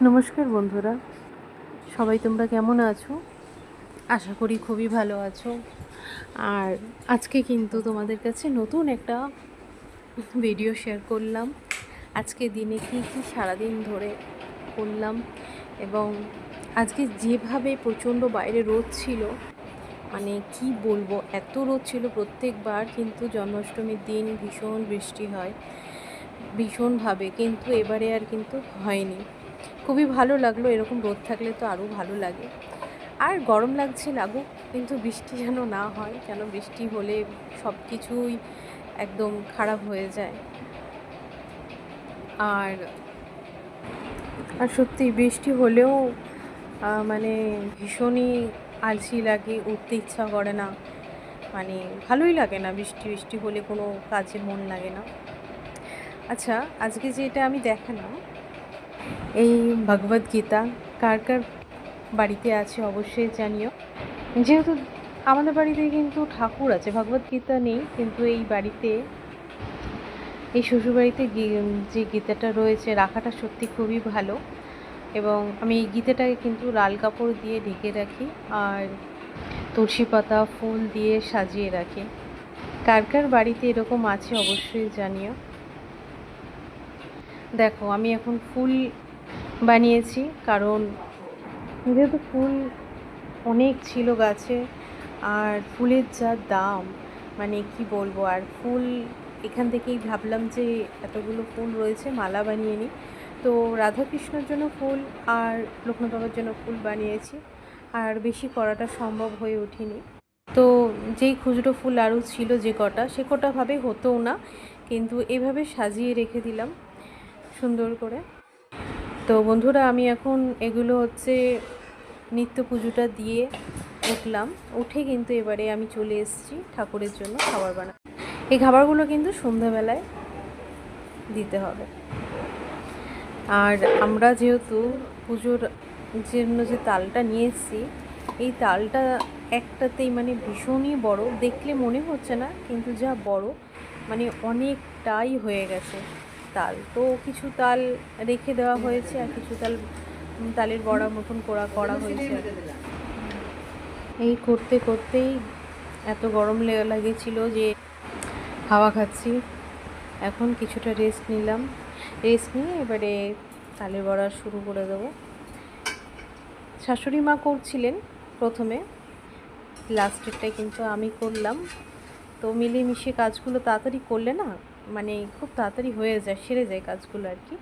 নমস্কার বন্ধুরা, সবাই তোমরা কেমন আছো? আশা করি খুবই ভালো আছো। আর আজকে কিন্তু তোমাদের কাছে নতুন একটা ভিডিও শেয়ার করলাম। আজকে দিনে কি সারাদিন ধরে করলাম, এবং আজকে যেভাবে প্রচণ্ড বাইরে রোদ ছিল, মানে কি বলবো, এত রোদ ছিল। প্রত্যেকবার কিন্তু জন্মাষ্টমীর দিন ভীষণ বৃষ্টি হয় ভীষণভাবে, কিন্তু এবারে আর কিন্তু হয়নি। খুবই ভালো লাগলো, এরকম রোদ থাকলে তো আরও ভালো লাগে। আর গরম লাগছে লাগুক, কিন্তু বৃষ্টি যেন না হয়, কেন বৃষ্টি হলে সব কিছুই একদম খারাপ হয়ে যায়। আর আর সত্যি বৃষ্টি হলেও মানে ভীষণই আলসি লাগে, উঠতে ইচ্ছা করে না, মানে ভালোই লাগে না। বৃষ্টি বৃষ্টি হলে কোনো কাজে মন লাগে না। আচ্ছা, আজকে যেটা আমি দেখালাম, এই ভগবদ্গীতা কার কার বাড়িতে আছে অবশ্যই জানিও। যেহেতু আমাদের বাড়িতে কিন্তু ঠাকুর আছে, ভগবদ্গীতা নেই, কিন্তু এই বাড়িতে, এই শ্বশুরবাড়িতে যে গীতাটা রয়েছে রাখাটা সত্যি খুবই ভালো। এবং আমি এই গীতাটাকে কিন্তু লাল কাপড় দিয়ে ঢেকে রাখি, আর তুলসী পাতা ফুল দিয়ে সাজিয়ে রাখি। কার কার বাড়িতে এরকম আছে অবশ্যই জানিও। দেখো, আমি এখন ফুল বানিয়েছি, কারণ যেহেতু ফুল অনেক ছিল গাছে, আর ফুলের যা দাম, মানে কি বলবো। আর ফুল এখান থেকেই ভাবলাম যে এতগুলো ফুল রয়েছে, মালা বানিয়ে নিই। তো রাধাকৃষ্ণর জন্য ফুল আর লোকনাথ বাবার জন্য ফুল বানিয়েছি, আর বেশি করাটা সম্ভব হয়ে ওঠেনি। তো যেই খুচরো ফুল আরও ছিল যে কটা, সে কটাভাবে হতোও না, কিন্তু এভাবে সাজিয়ে রেখে দিলাম সুন্দর করে। তো বন্ধুরা, আমি এখন এগুলো হচ্ছে নিত্য পুজোটা দিয়ে উঠলাম, উঠে কিন্তু এবারে আমি চলে এসেছি ঠাকুরের জন্য খাবার বানাতে। এই খাবারগুলো কিন্তু সন্ধ্যাবেলায় দিতে হবে। আর আমরা যেহেতু পুজোর জন্য যে তালটা নিয়ে এসেছি, এই তালটা একটাতেই মানে ভীষণই বড়, দেখলে মনে হচ্ছে না, কিন্তু যা বড়, মানে অনেকটাই হয়ে গেছে তাল। তো কিছু তাল রেখে দেওয়া হয়েছে, আর কিছু তালের বড়া মতন করা হয়েছে। এই করতে করতেই এত গরম লাগেছিল যে হাওয়া খাচ্ছি। এখন কিছুটা রেস্ট নিলাম, রেস্ট নিয়ে এবারে তালের বড়া শুরু করে দেবো। শাশুড়ি মা করছিলেন প্রথমে, লাস্টেরটাই কিন্তু আমি করলাম। তো মিলেমিশে কাজগুলো তাড়াতাড়ি করলে না, মানে খুব তাড়াতাড়ি হয়ে যায়, সেরে যায় কাজগুলো আর কি।